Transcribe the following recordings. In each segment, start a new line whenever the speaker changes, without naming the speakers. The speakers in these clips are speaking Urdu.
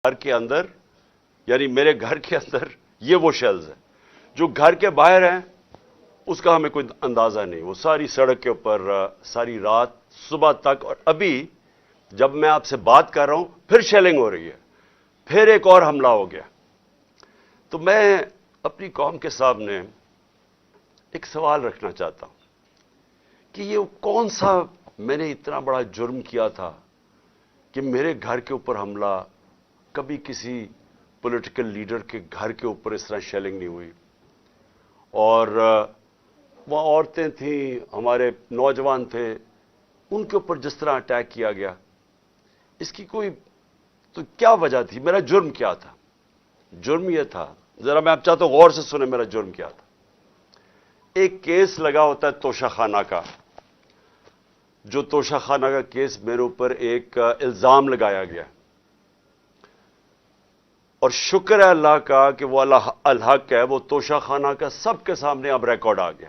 گھر کے اندر یعنی میرے گھر کے اندر یہ وہ شیلز ہیں جو گھر کے باہر ہیں، اس کا ہمیں کوئی اندازہ نہیں. وہ ساری سڑک کے اوپر ساری رات صبح تک، اور ابھی جب میں آپ سے بات کر رہا ہوں پھر شیلنگ ہو رہی ہے، پھر ایک اور حملہ ہو گیا. تو میں اپنی قوم کے سامنے ایک سوال رکھنا چاہتا ہوں کہ یہ کون سا میں نے اتنا بڑا جرم کیا تھا کہ میرے گھر کے اوپر حملہ، کبھی کسی پولیٹیکل لیڈر کے گھر کے اوپر اس طرح شیلنگ نہیں ہوئی. اور وہاں عورتیں تھیں، ہمارے نوجوان تھے، ان کے اوپر جس طرح اٹیک کیا گیا، اس کی کوئی تو کیا وجہ تھی؟ میرا جرم کیا تھا؟ جرم یہ تھا، ذرا میں آپ چاہتا ہوں غور سے سنیں میرا جرم کیا تھا. ایک کیس لگا ہوتا ہے توشہ خانہ کا، جو توشہ خانہ کا کیس میرے اوپر ایک الزام لگایا گیا، اور شکر ہے اللہ کا کہ وہ الحق ہے، وہ توشہ خانہ کا سب کے سامنے اب ریکارڈ آ گیا.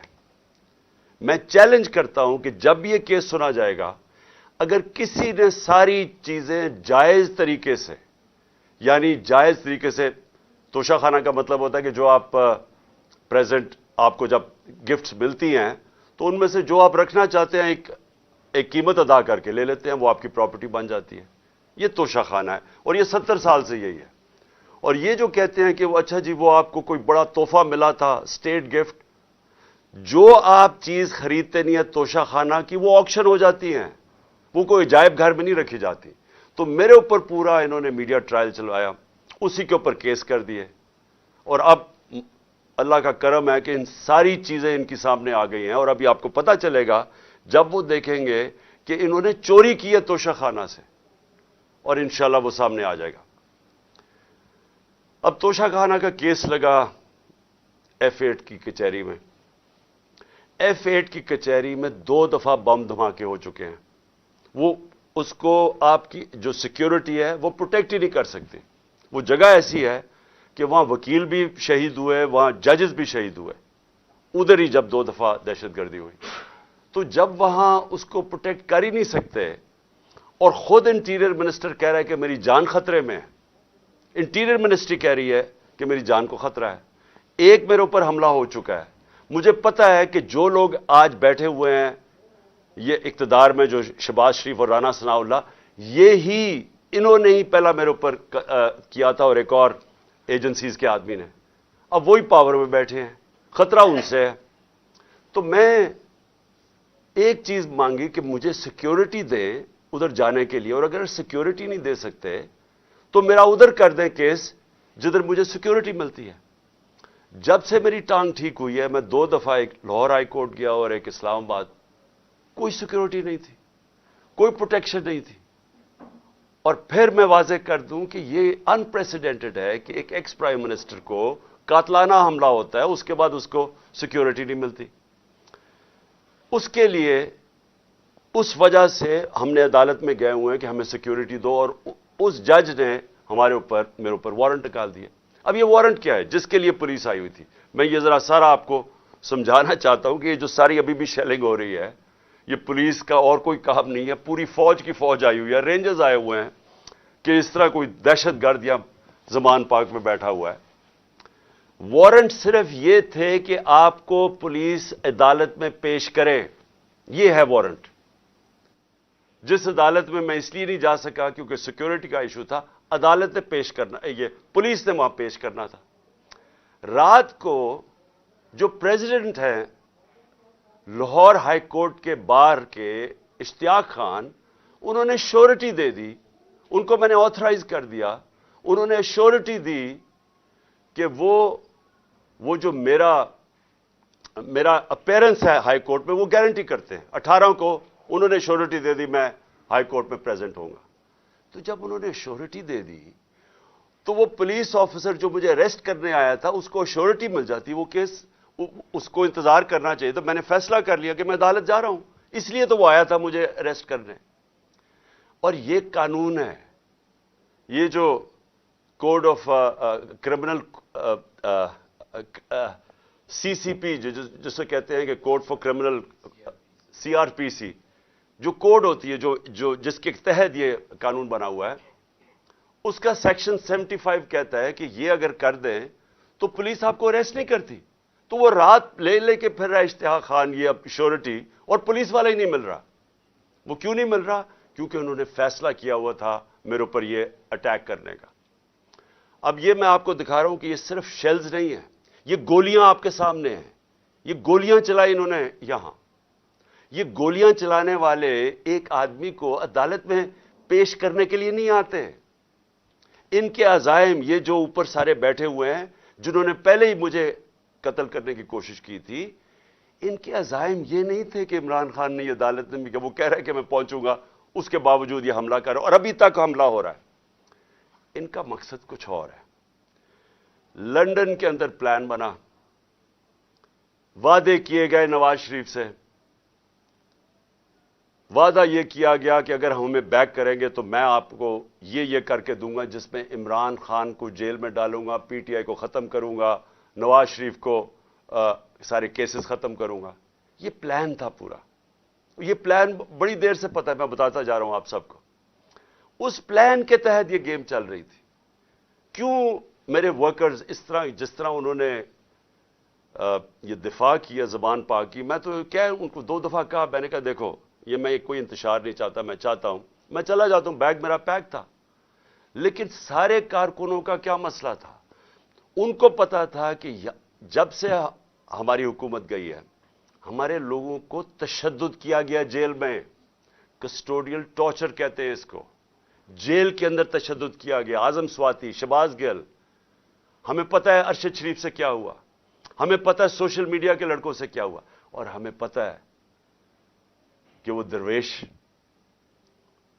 میں چیلنج کرتا ہوں کہ جب یہ کیس سنا جائے گا، اگر کسی نے ساری چیزیں جائز طریقے سے، یعنی جائز طریقے سے، توشہ خانہ کا مطلب ہوتا ہے کہ جو آپ پریزنٹ آپ کو جب گفٹس ملتی ہیں تو ان میں سے جو آپ رکھنا چاہتے ہیں ایک قیمت ادا کر کے لے لیتے ہیں، وہ آپ کی پراپرٹی بن جاتی ہے. یہ توشہ خانہ ہے، اور یہ 70 سال سے یہی ہے. اور یہ جو کہتے ہیں کہ وہ اچھا جی وہ آپ کو کوئی بڑا تحفہ ملا تھا، اسٹیٹ گفٹ، جو آپ چیز خریدتے نہیں ہیں توشہ خانہ کی، وہ آکشن ہو جاتی ہیں، وہ کوئی عجائب گھر میں نہیں رکھی جاتی. تو میرے اوپر پورا انہوں نے میڈیا ٹرائل چلوایا، اسی کے اوپر کیس کر دیے، اور اب اللہ کا کرم ہے کہ ان ساری چیزیں ان کی سامنے آ گئی ہیں. اور ابھی آپ کو پتہ چلے گا جب وہ دیکھیں گے کہ انہوں نے چوری کی ہے توشہ خانہ سے، اور انشاءاللہ وہ سامنے آ جائے گا. اب توشہ خانہ کا کیس لگا F8 کی کچہری میں. F8 کی کچہری میں 2 دفعہ بم دھماکے ہو چکے ہیں. وہ اس کو آپ کی جو سیکیورٹی ہے وہ پروٹیکٹ ہی نہیں کر سکتی. وہ جگہ ایسی ہے کہ وہاں وکیل بھی شہید ہوئے، وہاں ججز بھی شہید ہوئے، ادھر ہی جب 2 دفعہ دہشت گردی ہوئی. تو جب وہاں اس کو پروٹیکٹ کر ہی نہیں سکتے، اور خود انٹیریئر منسٹر کہہ رہا ہے کہ میری جان خطرے میں ہے، انٹیریئر منسٹری کہہ رہی ہے کہ میری جان کو خطرہ ہے. ایک میرے اوپر حملہ ہو چکا ہے. مجھے پتا ہے کہ جو لوگ آج بیٹھے ہوئے ہیں یہ اقتدار میں، جو شہباز شریف اور رانا ثناء اللہ، یہی انہوں نے ہی پہلا میرے اوپر کیا تھا، اور ایک اور ایجنسیز کے آدمی نے. اب وہی پاور میں بیٹھے ہیں، خطرہ ان سے ہے. تو میں ایک چیز مانگی کہ مجھے سیکیورٹی دیں ادھر جانے کے لیے، اور اگر سیکیورٹی نہیں دے سکتے تو میرا ادھر کر دیں کیس جدھر مجھے سیکیورٹی ملتی ہے. جب سے میری ٹانگ ٹھیک ہوئی ہے، میں 2 دفعہ ایک لاہور ہائی کورٹ گیا اور ایک اسلام آباد، کوئی سیکیورٹی نہیں تھی، کوئی پروٹیکشن نہیں تھی. اور پھر میں واضح کر دوں کہ یہ انپریسیڈنٹڈ ہے کہ ایک ایکس پرائم منسٹر کو قاتلانہ حملہ ہوتا ہے، اس کے بعد اس کو سیکیورٹی نہیں ملتی. اس کے لیے اس وجہ سے ہم نے عدالت میں گئے ہوئے ہیں کہ ہمیں سیکیورٹی دو، اور اس جج نے میرے اوپر وارنٹ نکال دیا. اب یہ وارنٹ کیا ہے؟ جس کے لیے پولیس آئی ہوئی تھی. میں یہ ذرا سارا آپ کو سمجھانا چاہتا ہوں کہ یہ جو ساری ابھی بھی شیلنگ ہو رہی ہے، یہ پولیس کا اور کوئی کام نہیں ہے، پوری فوج کی فوج آئی ہوئی ہے، رینجرز آئے ہوئے ہیں کہ اس طرح کوئی دہشت گرد یا زمان پاک میں بیٹھا ہوا ہے. وارنٹ صرف یہ تھے کہ آپ کو پولیس عدالت میں پیش کرے، یہ ہے وارنٹ. جس عدالت میں اس لیے نہیں جا سکا کیونکہ سیکیورٹی کا ایشو تھا، عدالت نے پیش کرنا، یہ پولیس نے وہاں پیش کرنا تھا. رات کو جو پریزیڈنٹ ہیں لاہور ہائی کورٹ کے بار کے، اشتیاق خان، انہوں نے شورٹی دے دی. ان کو میں نے آتھرائز کر دیا، انہوں نے شورٹی دی کہ وہ جو میرا اپیرنس ہے ہائی کورٹ میں وہ گارنٹی کرتے ہیں. 18 کو انہوں نے شورٹی دے دی میں ہائی کورٹ میں پریزنٹ ہوں گا. تو جب انہوں نے شورٹی دے دی تو وہ پولیس آفیسر جو مجھے اریسٹ کرنے آیا تھا اس کو شورٹی مل جاتی، وہ کیس اس کو انتظار کرنا چاہیے. تو میں نے فیصلہ کر لیا کہ میں عدالت جا رہا ہوں، اس لیے تو وہ آیا تھا مجھے اریسٹ کرنے. اور یہ قانون ہے، یہ جو کوڈ آف کرمنل CCP جسے کہتے ہیں کہ کوڈ فار کرمنل CRPC، جو کوڈ ہوتی ہے جو جس کے تحت یہ قانون بنا ہوا ہے، اس کا سیکشن 75 کہتا ہے کہ یہ اگر کر دیں تو پولیس آپ کو اریسٹ نہیں کرتی. تو وہ رات لے کے پھر رہا اشتہا خان یہ اب شیورٹی, اور پولیس والا ہی نہیں مل رہا. وہ کیوں نہیں مل رہا؟ کیونکہ انہوں نے فیصلہ کیا ہوا تھا میرے اوپر یہ اٹیک کرنے کا. اب یہ میں آپ کو دکھا رہا ہوں کہ یہ صرف شیلز نہیں ہیں, یہ گولیاں آپ کے سامنے ہیں. یہ گولیاں چلائی انہوں نے یہاں. یہ گولیاں چلانے والے ایک آدمی کو عدالت میں پیش کرنے کے لیے نہیں آتے. ان کے عزائم, یہ جو اوپر سارے بیٹھے ہوئے ہیں جنہوں نے پہلے ہی مجھے قتل کرنے کی کوشش کی تھی, ان کے عزائم یہ نہیں تھے کہ عمران خان نے یہ عدالت میں کہ وہ کہہ رہا ہے کہ میں پہنچوں گا, اس کے باوجود یہ حملہ کر رہا ہے اور ابھی تک حملہ ہو رہا ہے. ان کا مقصد کچھ اور ہے. لندن کے اندر پلان بنا, وعدے کیے گئے نواز شریف سے. وعدہ یہ کیا گیا کہ اگر ہمیں بیک کریں گے تو میں آپ کو یہ کر کے دوں گا, جس میں عمران خان کو جیل میں ڈالوں گا, پی ٹی آئی کو ختم کروں گا, نواز شریف کو سارے کیسز ختم کروں گا. یہ پلان تھا پورا. یہ پلان بڑی دیر سے پتہ ہے, میں بتاتا جا رہا ہوں آپ سب کو. اس پلان کے تحت یہ گیم چل رہی تھی. کیوں میرے ورکرز اس طرح, جس طرح انہوں نے یہ دفاع کیا زبان پاک کی, میں تو کیا ان کو 2 دفعہ کہا, میں نے کہا دیکھو یہ میں کوئی انتشار نہیں چاہتا, میں چاہتا ہوں میں چلا جاتا ہوں, بیگ میرا پیک تھا. لیکن سارے کارکنوں کا کیا مسئلہ تھا؟ ان کو پتا تھا کہ جب سے ہماری حکومت گئی ہے ہمارے لوگوں کو تشدد کیا گیا جیل میں. کسٹوڈیل ٹارچر کہتے ہیں اس کو. جیل کے اندر تشدد کیا گیا. اعظم سواتی, شہباز گل, ہمیں پتہ ہے ارشد شریف سے کیا ہوا, ہمیں پتہ ہے سوشل میڈیا کے لڑکوں سے کیا ہوا, اور ہمیں پتہ ہے کہ وہ درویش,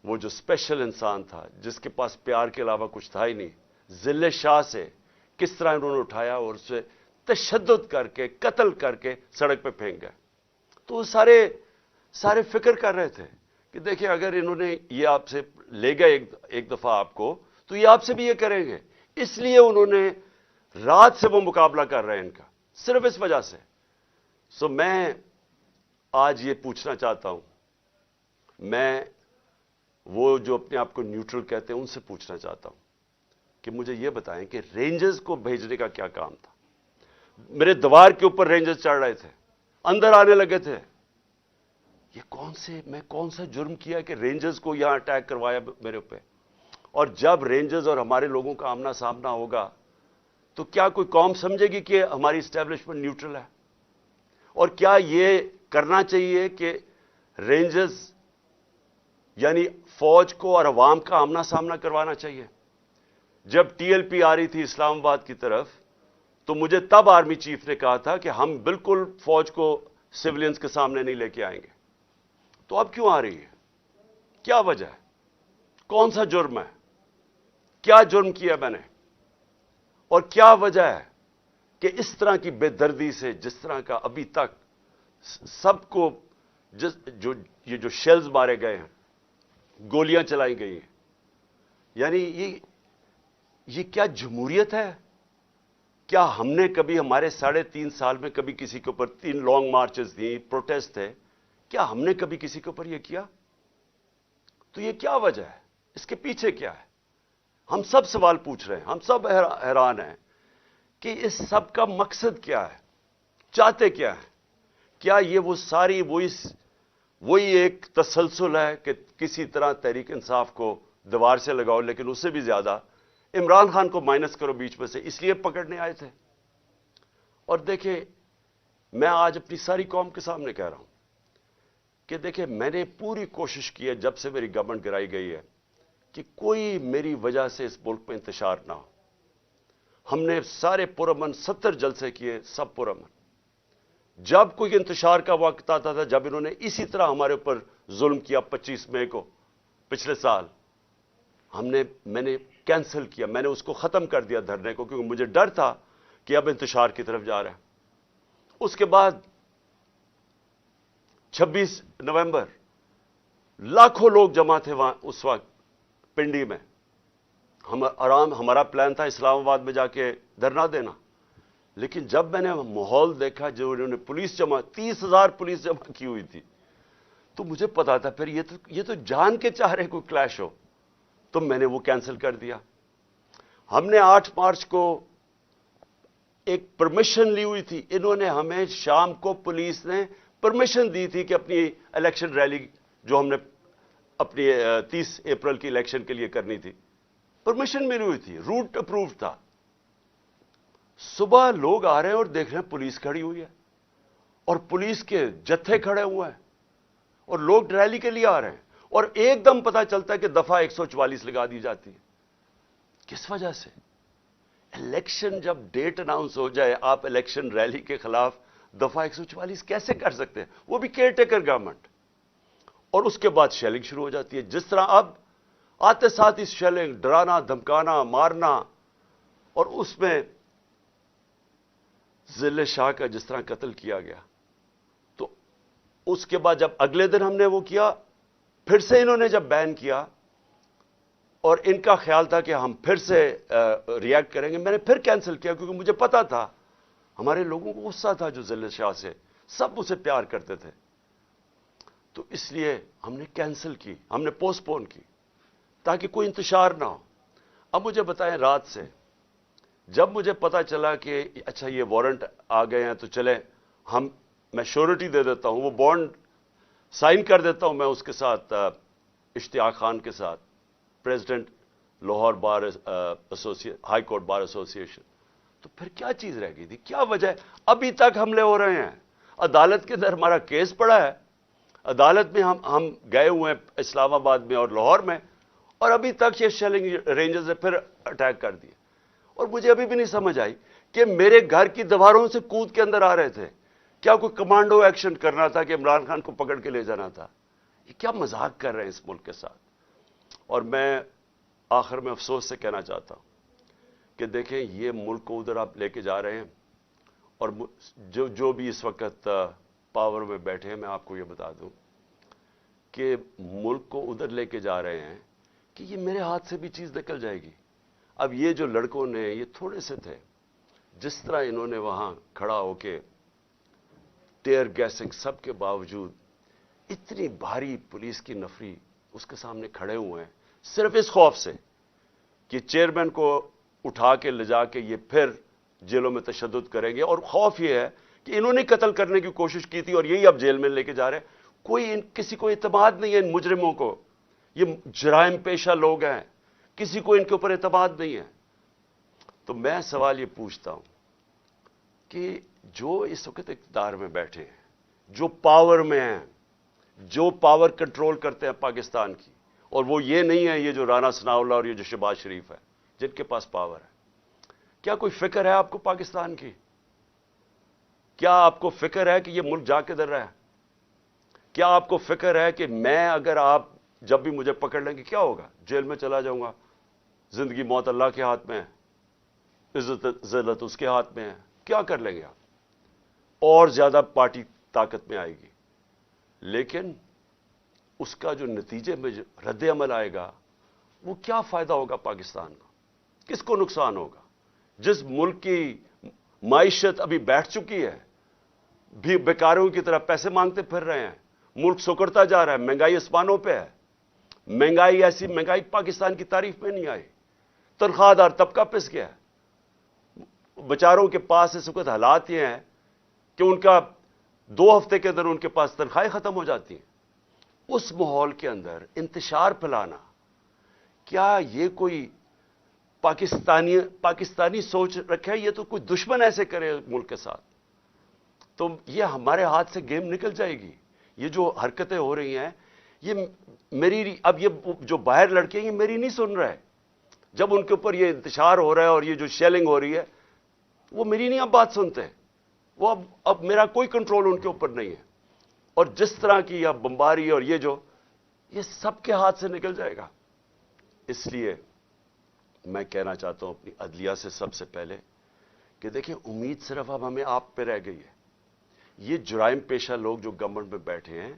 وہ جو اسپیشل انسان تھا جس کے پاس پیار کے علاوہ کچھ تھا ہی نہیں, ذل شاہ سے کس طرح انہوں نے اٹھایا اور اسے تشدد کر کے قتل کر کے سڑک پہ پھینک گئے. تو وہ سارے فکر کر رہے تھے کہ دیکھیں اگر انہوں نے یہ آپ سے لے گئے ایک دفعہ آپ کو, تو یہ آپ سے بھی یہ کریں گے. اس لیے انہوں نے رات سے وہ مقابلہ کر رہے ہیں ان کا, صرف اس وجہ سے. سو میں آج یہ پوچھنا چاہتا ہوں, میں وہ جو اپنے آپ کو نیوٹرل کہتے ہیں ان سے پوچھنا چاہتا ہوں کہ مجھے یہ بتائیں کہ رینجرز کو بھیجنے کا کیا کام تھا؟ میرے دیوار کے اوپر رینجرز چڑھ رہے تھے, اندر آنے لگے تھے. یہ میں کون سا جرم کیا کہ رینجرز کو یہاں اٹیک کروایا میرے اوپر؟ اور جب رینجرز اور ہمارے لوگوں کا آمنا سامنا ہوگا تو کیا کوئی قوم سمجھے گی کہ ہماری اسٹیبلشمنٹ نیوٹرل ہے؟ اور کیا یہ کرنا چاہیے کہ رینجرز یعنی فوج کو اور عوام کا آمنا سامنا کروانا چاہیے؟ جب ٹی ایل پی آ رہی تھی اسلام آباد کی طرف تو مجھے تب آرمی چیف نے کہا تھا کہ ہم بالکل فوج کو سیولینز کے سامنے نہیں لے کے آئیں گے. تو اب کیوں آ رہی ہے؟ کیا وجہ ہے؟ کون سا جرم ہے؟ کیا جرم کیا میں نے؟ اور کیا وجہ ہے کہ اس طرح کی بے دردی سے, جس طرح کا ابھی تک سب کو یہ جو شیلز مارے گئے ہیں, گولیاں چلائی گئی ہیں, یعنی یہ کیا جمہوریت ہے؟ کیا ہم نے کبھی ہمارے 3.5 سال میں کبھی کسی کے اوپر 3 لانگ مارچز دی, پروٹیسٹ تھے, کیا ہم نے کبھی کسی کے اوپر یہ کیا؟ تو یہ کیا وجہ ہے؟ اس کے پیچھے کیا ہے؟ ہم سب سوال پوچھ رہے ہیں, ہم سب حیران ہیں کہ اس سب کا مقصد کیا ہے؟ چاہتے کیا ہے؟ کیا یہ وہ ساری وہی ایک تسلسل ہے کہ کسی طرح تحریک انصاف کو دیوار سے لگاؤ, لیکن اس سے بھی زیادہ عمران خان کو مائنس کرو بیچ میں سے, اس لیے پکڑنے آئے تھے؟ اور دیکھیں میں آج اپنی ساری قوم کے سامنے کہہ رہا ہوں کہ دیکھیں میں نے پوری کوشش کی ہے جب سے میری گورنمنٹ گرائی گئی ہے کہ کوئی میری وجہ سے اس ملک میں انتشار نہ ہو. ہم نے سارے پرامن 70 جلسے کیے, سب پرامن. جب کوئی انتشار کا وقت آتا تھا, جب انہوں نے اسی طرح ہمارے اوپر ظلم کیا 25 مئی کو پچھلے سال, میں نے کینسل کیا, میں نے اس کو ختم کر دیا دھرنے کو, کیونکہ مجھے ڈر تھا کہ اب انتشار کی طرف جا رہا ہے. اس کے بعد 26 نومبر لاکھوں لوگ جمع تھے وہاں اس وقت پنڈی میں. ہمارا پلان تھا اسلام آباد میں جا کے دھرنا دینا, لیکن جب میں نے ماحول دیکھا جو انہوں نے پولیس 30,000 پولیس جمع کی ہوئی تھی, تو مجھے پتا تھا پھر یہ تو جان کے چاہ رہے کوئی کلیش ہو, تو میں نے وہ کینسل کر دیا. ہم نے 8 مارچ کو ایک پرمیشن لی ہوئی تھی. انہوں نے ہمیں شام کو پولیس نے پرمیشن دی تھی کہ اپنی الیکشن ریلی جو ہم نے اپنی 30 اپریل کی الیکشن کے لیے کرنی تھی, پرمیشن ملی ہوئی تھی, روٹ اپرووڈ تھا. صبح لوگ آ رہے ہیں اور دیکھ رہے ہیں پولیس کھڑی ہوئی ہے اور پولیس کے جتھے کھڑے ہوئے ہیں اور لوگ ریلی کے لیے آ رہے ہیں, اور ایک دم پتہ چلتا ہے کہ دفعہ 144 لگا دی جاتی ہے. کس وجہ سے؟ الیکشن جب ڈیٹ اناؤنس ہو جائے, آپ الیکشن ریلی کے خلاف دفعہ 144 کیسے کر سکتے ہیں؟ وہ بھی کیئر ٹیکر گورنمنٹ. اور اس کے بعد شیلنگ شروع ہو جاتی ہے, جس طرح اب آتے ساتھ ہی شیلنگ, ڈرانا, دھمکانا, مارنا. اور اس میں ذل شاہ کا جس طرح قتل کیا گیا, تو اس کے بعد جب اگلے دن ہم نے وہ کیا, پھر سے انہوں نے جب بین کیا اور ان کا خیال تھا کہ ہم پھر سے ری ایکٹ کریں گے, میں نے پھر کینسل کیا کیونکہ مجھے پتا تھا ہمارے لوگوں کو غصہ تھا جو ذل شاہ سے, سب اسے پیار کرتے تھے. تو اس لیے ہم نے کینسل کی, ہم نے پوسٹ پون کی تاکہ کوئی انتشار نہ ہو. اب مجھے بتائیں, رات سے جب مجھے پتا چلا کہ اچھا یہ وارنٹ آ گئے ہیں تو چلے میں شیورٹی دے دیتا ہوں, وہ بانڈ سائن کر دیتا ہوں میں اس کے ساتھ, اشتیاق خان کے ساتھ, پریزیڈنٹ لاہور بار ہائی کورٹ بار ایسوسی ایشن. تو پھر کیا چیز رہ گئی تھی؟ کیا وجہ ہے؟ ابھی تک حملے ہو رہے ہیں, عدالت کے اندر ہمارا کیس پڑا ہے, عدالت میں ہم گئے ہوئے ہیں اسلام آباد میں اور لاہور میں, اور ابھی تک یہ شیلنگ رینجرز نے پھر اٹیک کر دیے. اور مجھے ابھی بھی نہیں سمجھ آئی کہ میرے گھر کی دیواروں سے کود کے اندر آ رہے تھے. کیا کوئی کمانڈو ایکشن کرنا تھا کہ عمران خان کو پکڑ کے لے جانا تھا؟ یہ کیا مذاق کر رہے ہیں اس ملک کے ساتھ. اور میں آخر میں افسوس سے کہنا چاہتا ہوں کہ دیکھیں, یہ ملک کو ادھر آپ لے کے جا رہے ہیں, اور جو بھی اس وقت پاور میں بیٹھے ہیں, میں آپ کو یہ بتا دوں کہ ملک کو ادھر لے کے جا رہے ہیں کہ یہ میرے ہاتھ سے بھی چیز نکل جائے گی. اب یہ جو لڑکوں نے, یہ تھوڑے سے تھے, جس طرح انہوں نے وہاں کھڑا ہو کے ٹیئر گیسنگ سب کے باوجود, اتنی بھاری پولیس کی نفری اس کے سامنے کھڑے ہوئے ہیں, صرف اس خوف سے کہ چیئرمین کو اٹھا کے لے جا کے یہ پھر جیلوں میں تشدد کریں گے. اور خوف یہ ہے کہ انہوں نے قتل کرنے کی کوشش کی تھی اور یہی اب جیل میں لے کے جا رہے ہیں. کسی کو اعتماد نہیں ہے ان مجرموں کو, یہ جرائم پیشہ لوگ ہیں, کسی کو ان کے اوپر اعتماد نہیں ہے. تو میں سوال یہ پوچھتا ہوں کہ جو اس وقت اقتدار میں بیٹھے ہیں, جو پاور میں ہیں, جو پاور کنٹرول کرتے ہیں پاکستان کی, اور وہ یہ نہیں ہے یہ جو رانا ثناء اللہ اور یہ جو شہباز شریف ہے جن کے پاس پاور ہے, کیا کوئی فکر ہے آپ کو پاکستان کی؟ کیا آپ کو فکر ہے کہ یہ ملک جا کدھر رہا ہے؟ کیا آپ کو فکر ہے کہ میں اگر آپ جب بھی مجھے پکڑ لیں گے کیا ہوگا؟ جیل میں چلا جاؤں گا. زندگی موت اللہ کے ہاتھ میں ہے, عزت ذلت اس کے ہاتھ میں ہے. کیا کر لیں گے آپ؟ اور زیادہ پارٹی طاقت میں آئے گی, لیکن اس کا جو نتیجے میں جو رد عمل آئے گا وہ کیا فائدہ ہوگا پاکستان کو؟ کس کو نقصان ہوگا؟ جس ملک کی معیشت ابھی بیٹھ چکی ہے, بھی بیکاروں کی طرح پیسے مانگتے پھر رہے ہیں, ملک سکڑتا جا رہا ہے, مہنگائی آسمانوں پہ ہے. مہنگائی ایسی مہنگائی پاکستان کی تاریخ میں نہیں آئی. تنخواہ دار طبقہ پس گیا ہے. بیچاروں کے پاس اس وقت حالات یہ ہیں کہ ان کا 2 ہفتے کے اندر ان کے پاس تنخواہیں ختم ہو جاتی ہیں. اس ماحول کے اندر انتشار پھیلانا, کیا یہ کوئی پاکستانی سوچ رکھے؟ یہ تو کوئی دشمن ایسے کرے ملک کے ساتھ تو یہ ہمارے ہاتھ سے گیم نکل جائے گی. یہ جو حرکتیں ہو رہی ہیں, یہ میری, اب یہ جو باہر لڑکے ہیں یہ میری نہیں سن رہے. جب ان کے اوپر یہ انتشار ہو رہا ہے اور یہ جو شیلنگ ہو رہی ہے, وہ میری نہیں اب بات سنتے. وہ اب میرا کوئی کنٹرول ان کے اوپر نہیں ہے. اور جس طرح کی اب بمباری اور یہ سب کے ہاتھ سے نکل جائے گا. اس لیے میں کہنا چاہتا ہوں اپنی عدلیہ سے سب سے پہلے کہ دیکھیں, امید صرف اب ہمیں آپ پہ رہ گئی ہے. یہ جرائم پیشہ لوگ جو گورنمنٹ میں بیٹھے ہیں,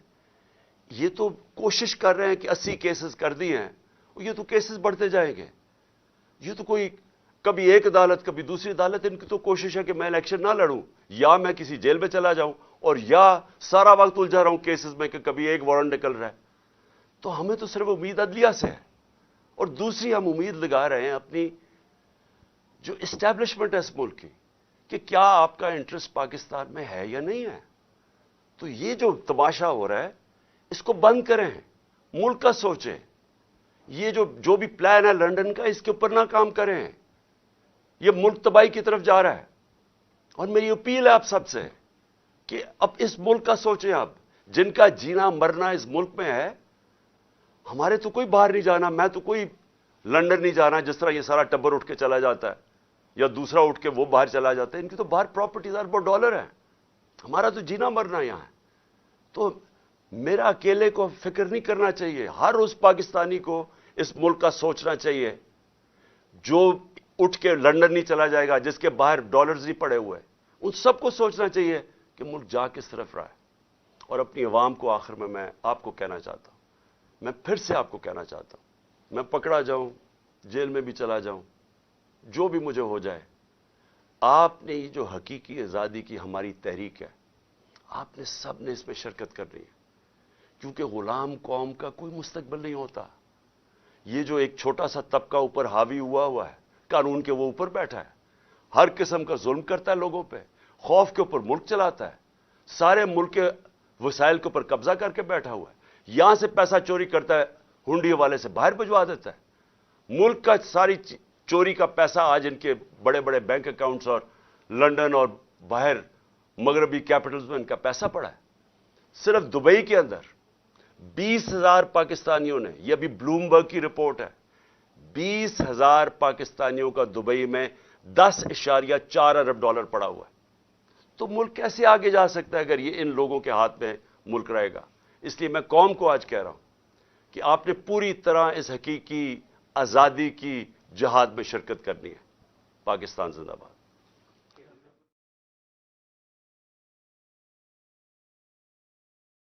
یہ تو کوشش کر رہے ہیں کہ 80 کیسز کر دیے ہیں, یہ تو کیسز بڑھتے جائیں گے. یہ تو کوئی کبھی ایک عدالت کبھی دوسری عدالت, ان کی تو کوشش ہے کہ میں الیکشن نہ لڑوں, یا میں کسی جیل میں چلا جاؤں, اور یا سارا وقت الجھا رہا ہوں کیسز میں کہ کبھی ایک وارنٹ نکل رہا ہے. تو ہمیں تو صرف امید عدلیہ سے ہے, اور دوسری ہم امید لگا رہے ہیں اپنی جو اسٹیبلشمنٹ ہے اس ملک کی کہ کیا آپ کا انٹرسٹ پاکستان میں ہے یا نہیں ہے. تو یہ جو تماشا ہو رہا ہے اس کو بند کریں, ملک کا سوچیں. یہ جو بھی پلان ہے لنڈن کا, اس کے اوپر نہ کام کریں. یہ ملک تباہی کی طرف جا رہا ہے. اور میری اپیل ہے آپ سب سے کہ اب اس ملک کا سوچیں. آپ جن کا جینا مرنا اس ملک میں ہے, ہمارے تو کوئی باہر نہیں جانا, میں تو کوئی لنڈن نہیں جانا جس طرح یہ سارا ٹبر اٹھ کے چلا جاتا ہے یا دوسرا اٹھ کے وہ باہر چلا جاتا ہے. ان کی تو باہر پراپرٹیز اربوں ڈالر ہیں, ہمارا تو جینا مرنا یہاں ہے. تو میرا اکیلے کو فکر نہیں کرنا چاہیے, ہر اس پاکستانی کو اس ملک کا سوچنا چاہیے جو اٹھ کے لنڈن نہیں چلا جائے گا, جس کے باہر ڈالرز نہیں پڑے ہوئے. ان سب کو سوچنا چاہیے کہ ملک جا کس طرف رہا ہے. اور اپنی عوام کو آخر میں آپ کو کہنا چاہتا ہوں, میں پھر سے آپ کو کہنا چاہتا ہوں, میں پکڑا جاؤں, جیل میں بھی چلا جاؤں, جو بھی مجھے ہو جائے, آپ نے یہ جو حقیقی آزادی کی ہماری تحریک ہے, آپ نے سب نے اس میں شرکت کرنی ہے. کیونکہ غلام قوم کا کوئی مستقبل نہیں ہوتا. یہ جو ایک چھوٹا سا طبقہ اوپر حاوی ہوا ہے, قانون کے وہ اوپر بیٹھا ہے, ہر قسم کا ظلم کرتا ہے لوگوں پہ, خوف کے اوپر ملک چلاتا ہے, سارے ملک کے وسائل کے اوپر قبضہ کر کے بیٹھا ہوا ہے, یہاں سے پیسہ چوری کرتا ہے, ہنڈی والے سے باہر بھجوا دیتا ہے. ملک کا ساری چوری کا پیسہ آج ان کے بڑے بڑے بینک اکاؤنٹس اور لنڈن اور باہر مغربی کیپٹلز میں ان کا پیسہ پڑا ہے. صرف دبئی کے اندر 20,000 پاکستانیوں نے, یہ ابھی بلومبرگ کی رپورٹ ہے, 20,000 پاکستانیوں کا دبئی میں $10.4 ارب پڑا ہوا ہے. تو ملک کیسے آگے جا سکتا ہے اگر یہ ان لوگوں کے ہاتھ میں ملک رہے گا. اس لیے میں قوم کو آج کہہ رہا ہوں کہ آپ نے پوری طرح اس حقیقی آزادی کی جہاد میں شرکت کرنی ہے. پاکستان زندہ باد.